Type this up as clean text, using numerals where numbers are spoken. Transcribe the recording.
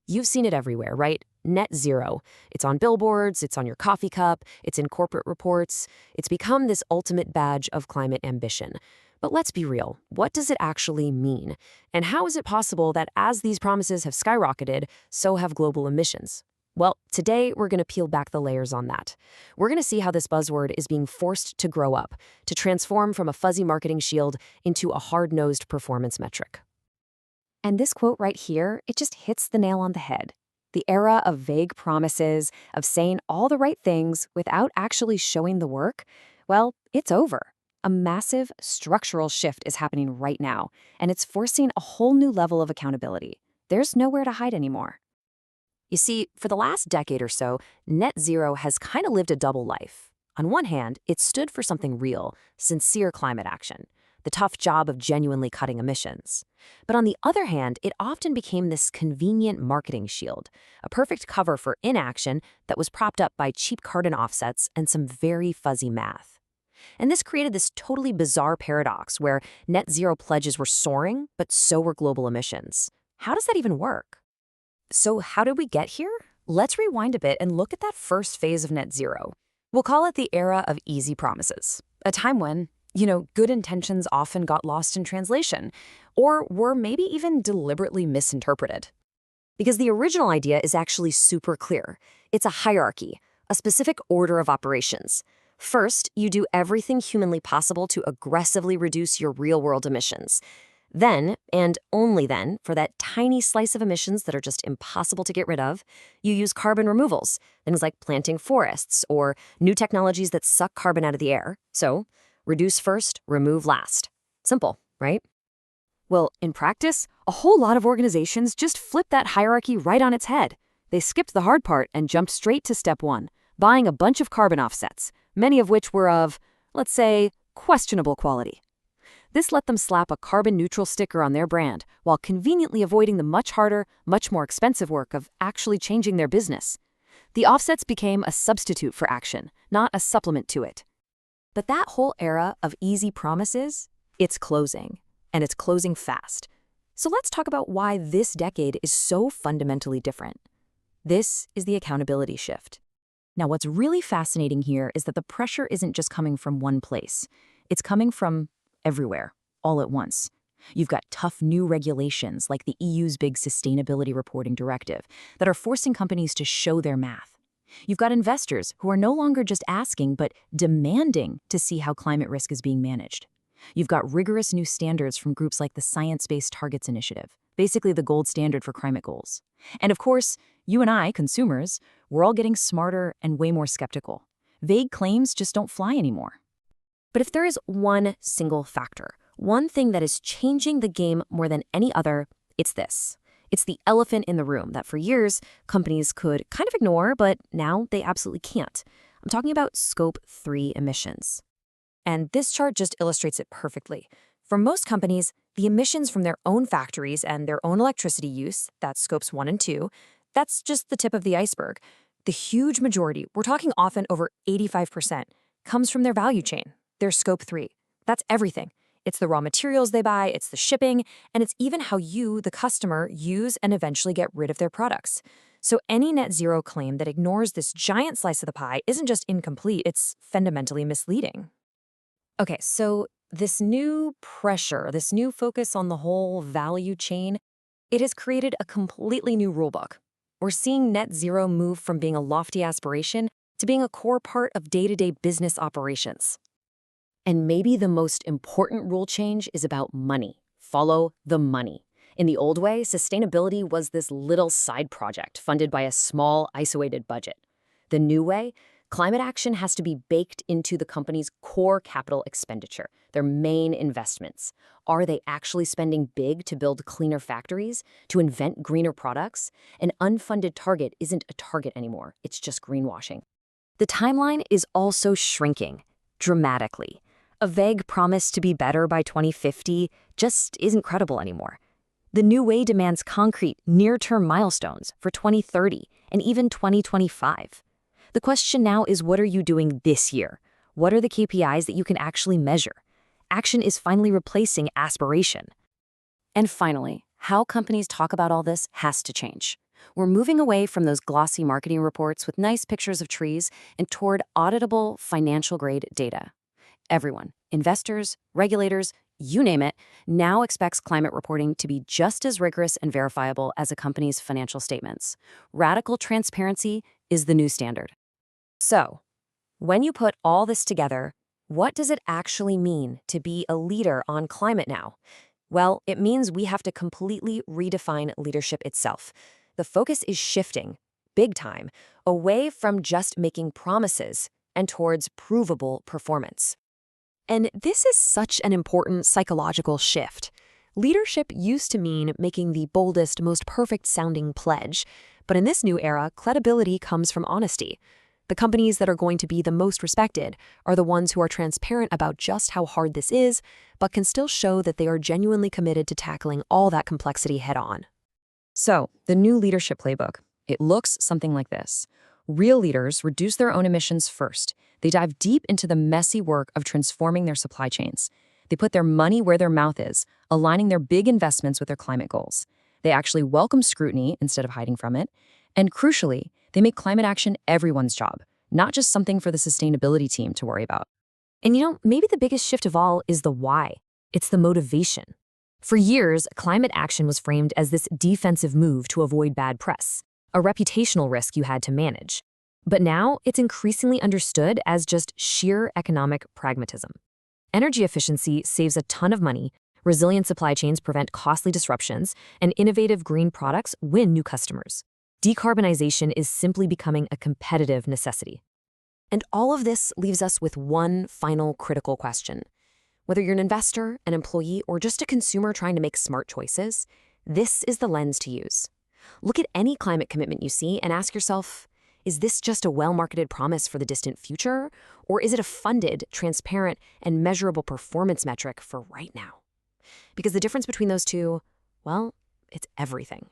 You've seen it everywhere, right? Net zero. It's on billboards, it's on your coffee cup, it's in corporate reports. It's become this ultimate badge of climate ambition. But let's be real. What does it actually mean? And how is it possible that as these promises have skyrocketed, so have global emissions? Well, today we're going to peel back the layers on that. We're going to see how this buzzword is being forced to grow up, to transform from a fuzzy marketing shield into a hard-nosed performance metric. And this quote right here, it just hits the nail on the head. The era of vague promises, of saying all the right things without actually showing the work, well, it's over. A massive structural shift is happening right now, and it's forcing a whole new level of accountability. There's nowhere to hide anymore. You see, for the last decade or so, net zero has kind of lived a double life. On one hand, it stood for something real, sincere climate action, the tough job of genuinely cutting emissions. But on the other hand, it often became this convenient marketing shield, a perfect cover for inaction that was propped up by cheap carbon offsets and some very fuzzy math. And this created this totally bizarre paradox where net zero pledges were soaring, but so were global emissions. How does that even work? So how did we get here? Let's rewind a bit and look at that first phase of net zero. We'll call it the era of easy promises, a time when, good intentions often got lost in translation, or were maybe even deliberately misinterpreted. Because the original idea is actually super clear. It's a hierarchy, a specific order of operations. First, you do everything humanly possible to aggressively reduce your real-world emissions. Then, and only then, for that tiny slice of emissions that are just impossible to get rid of, you use carbon removals, things like planting forests or new technologies that suck carbon out of the air. So, reduce first, remove last. Simple, right? Well, in practice, a whole lot of organizations just flipped that hierarchy right on its head. They skipped the hard part and jumped straight to step one, buying a bunch of carbon offsets, many of which were of, let's say, questionable quality. This let them slap a carbon-neutral sticker on their brand while conveniently avoiding the much harder, much more expensive work of actually changing their business. The offsets became a substitute for action, not a supplement to it. But that whole era of easy promises, it's closing, and it's closing fast. So let's talk about why this decade is so fundamentally different. This is the accountability shift. Now, what's really fascinating here is that the pressure isn't just coming from one place. It's coming from everywhere, all at once. You've got tough new regulations like the EU's big sustainability reporting directive that are forcing companies to show their math. You've got investors who are no longer just asking but demanding to see how climate risk is being managed. You've got rigorous new standards from groups like the Science-Based Targets Initiative, basically the gold standard for climate goals. And of course, you and I, consumers, we're all getting smarter and way more skeptical. Vague claims just don't fly anymore. But if there is one single factor, one thing that is changing the game more than any other, it's this. It's the elephant in the room that for years companies could kind of ignore, but now they absolutely can't. I'm talking about Scope 3 emissions. And this chart just illustrates it perfectly. For most companies, the emissions from their own factories and their own electricity use, that's Scopes 1 and 2, that's just the tip of the iceberg. The huge majority, we're talking often over 85%, comes from their value chain. Their Scope 3. That's everything. It's the raw materials they buy, it's the shipping, and it's even how you, the customer, use and eventually get rid of their products. So any net zero claim that ignores this giant slice of the pie isn't just incomplete, it's fundamentally misleading. Okay, so this new pressure, this new focus on the whole value chain, it has created a completely new rulebook. We're seeing net zero move from being a lofty aspiration to being a core part of day-to-day business operations. And maybe the most important rule change is about money. Follow the money. In the old way, sustainability was this little side project funded by a small, isolated budget. The new way, climate action has to be baked into the company's core capital expenditure, their main investments. Are they actually spending big to build cleaner factories, to invent greener products? An unfunded target isn't a target anymore, it's just greenwashing. The timeline is also shrinking, dramatically. A vague promise to be better by 2050 just isn't credible anymore. The new way demands concrete, near-term milestones for 2030 and even 2025. The question now is, what are you doing this year? What are the KPIs that you can actually measure? Action is finally replacing aspiration. And finally, how companies talk about all this has to change. We're moving away from those glossy marketing reports with nice pictures of trees and toward auditable financial-grade data. Everyone, investors, regulators, you name it, now expects climate reporting to be just as rigorous and verifiable as a company's financial statements. Radical transparency is the new standard. So, when you put all this together, what does it actually mean to be a leader on climate now? Well, it means we have to completely redefine leadership itself. The focus is shifting, big time, away from just making promises and towards provable performance. And this is such an important psychological shift. Leadership used to mean making the boldest, most perfect-sounding pledge, but in this new era, credibility comes from honesty. The companies that are going to be the most respected are the ones who are transparent about just how hard this is, but can still show that they are genuinely committed to tackling all that complexity head-on. So, the new leadership playbook, it looks something like this. Real leaders reduce their own emissions first. They dive deep into the messy work of transforming their supply chains. They put their money where their mouth is, aligning their big investments with their climate goals. They actually welcome scrutiny instead of hiding from it. And crucially, they make climate action everyone's job, not just something for the sustainability team to worry about. And maybe the biggest shift of all is the why. It's the motivation. For years, climate action was framed as this defensive move to avoid bad press, a reputational risk you had to manage. But now, it's increasingly understood as just sheer economic pragmatism. Energy efficiency saves a ton of money, resilient supply chains prevent costly disruptions, and innovative green products win new customers. Decarbonization is simply becoming a competitive necessity. And all of this leaves us with one final critical question. Whether you're an investor, an employee, or just a consumer trying to make smart choices, this is the lens to use. Look at any climate commitment you see and ask yourself, is this just a well-marketed promise for the distant future, or is it a funded, transparent, and measurable performance metric for right now? Because the difference between those two, well, it's everything.